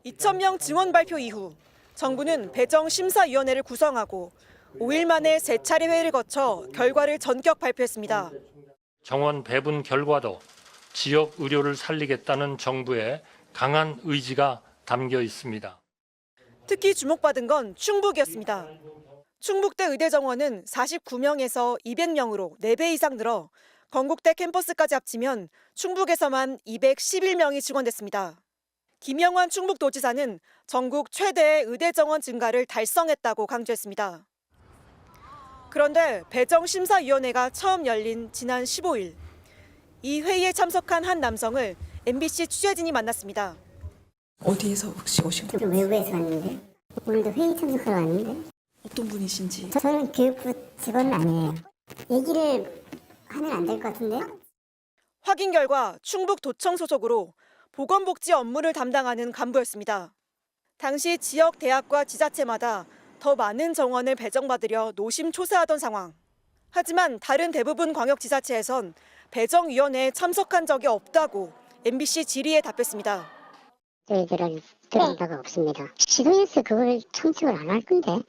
2,000명 증원 발표 이후 정부는 배정심사위원회를 구성하고 5일 만에 3차례 회의를 거쳐 결과를 전격 발표했습니다. 정원 배분 결과도 지역 의료를 살리겠다는 정부의 강한 의지가 담겨 있습니다. 특히 주목받은 건 충북이었습니다. 충북대 의대 정원은 49명에서 200명으로 4배 이상 늘어 건국대 캠퍼스까지 합치면 충북에서만 211명이 증원됐습니다. 김영환 충북도지사는 전국 최대의 의대 정원 증가를 달성했다고 강조했습니다. 그런데 배정심사위원회가 처음 열린 지난 15일, 이 회의에 참석한 한 남성을 MBC 취재진이 만났습니다. 어디에서 혹시 오신 거예요? 외부에서 왔는데 오늘도 회의 참석하러 왔는데 어떤 분이신지? 저는 교육부 직원은 아니에요. 얘기를 하면 안 될 것 같은데? 확인 결과 충북도청 소속으로 보건복지 업무를 담당하는 간부였습니다. 당시 지역 대학과 지자체마다 더 많은 정원을 배정받으려 노심초사하던 상황. 하지만 다른 대부분 광역지자체에선 배정위원회에 참석한 적이 없다고 MBC 질의에 답했습니다. 저희들은 들은 바가 없습니다. 시도에서 그걸 참석을 안 할 건데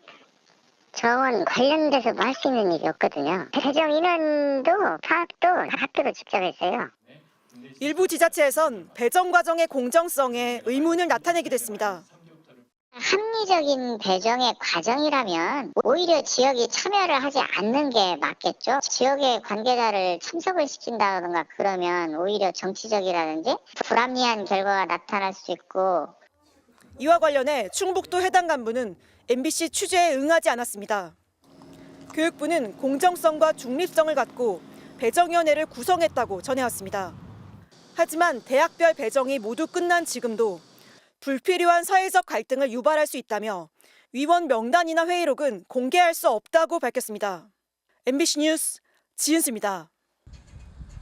정원 관련돼서 뭐 할 수 있는 일이 없거든요. 배정 인원도 파악도 학교로 직접 했어요. 일부 지자체에선 배정 과정의 공정성에 의문을 나타내기도 했습니다. 합리적인 배정의 과정이라면 오히려 지역이 참여를 하지 않는 게 맞겠죠. 지역의 관계자를 참석을 시킨다든가 그러면 오히려 정치적이라든지 불합리한 결과가 나타날 수 있고. 이와 관련해 충북도 해당 간부는 MBC 취재에 응하지 않았습니다. 교육부는 공정성과 중립성을 갖고 배정위원회를 구성했다고 전해왔습니다. 하지만 대학별 배정이 모두 끝난 지금도 불필요한 사회적 갈등을 유발할 수 있다며 위원 명단이나 회의록은 공개할 수 없다고 밝혔습니다. MBC 뉴스 지은수입니다.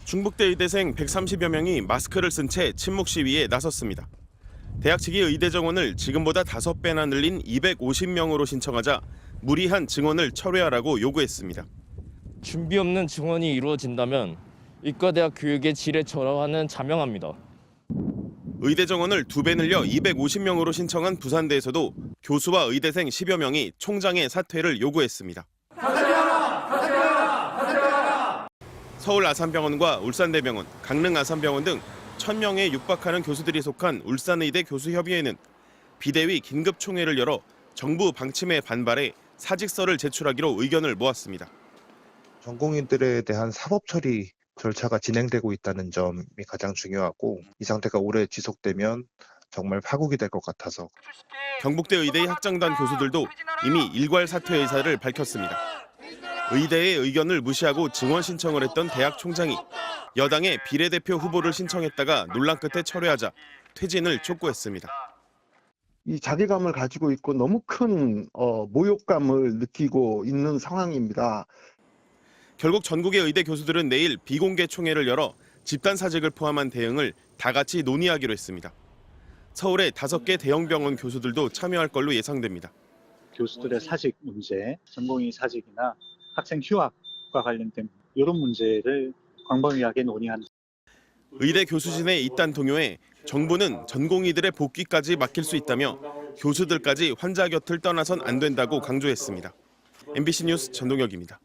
충북대 의대생 130여 명이 마스크를 쓴 채 침묵 시위에 나섰습니다. 대학 측이 의대 정원을 지금보다 5배나 늘린 250명으로 신청하자 무리한 증원을 철회하라고 요구했습니다. 준비 없는 증원이 이루어진다면 의과대학 교육의 질에 절하하는 자명합니다. 의대 정원을 2배 늘려 250명으로 신청한 부산대에서도 교수와 의대생 10여 명이 총장의 사퇴를 요구했습니다. 서울 아산병원과 울산대병원, 강릉 아산병원 등 1,000명에 육박하는 교수들이 속한 울산의대 교수협의회는 비대위 긴급총회를 열어 정부 방침에 반발해 사직서를 제출하기로 의견을 모았습니다. 전공인들에 대한 사법 처리 절차가 진행되고 있다는 점이 가장 중요하고 이 상태가 오래 지속되면 정말 파국이 될 것 같아서. 경북대 의대의 학장단 교수들도 이미 일괄 사퇴 의사를 밝혔습니다. 의대의 의견을 무시하고 증원 신청을 했던 대학 총장이 여당의 비례대표 후보를 신청했다가 논란 끝에 철회하자 퇴진을 촉구했습니다. 이 자괴감을 가지고 있고 너무 큰 모욕감을 느끼고 있는 상황입니다. 결국 전국의 의대 교수들은 내일 비공개 총회를 열어 집단 사직을 포함한 대응을 다 같이 논의하기로 했습니다. 서울의 5개 대형 병원 교수들도 참여할 걸로 예상됩니다. 교수들의 사직 문제, 전공의 사직이나 학생 휴학과 관련된 이런 문제를 광범위하게 논의한. 의대 교수진의 이딴 동요에 정부는 전공의들의 복귀까지 맡길 수 있다며 교수들까지 환자 곁을 떠나선 안 된다고 강조했습니다. MBC 뉴스 전동혁입니다.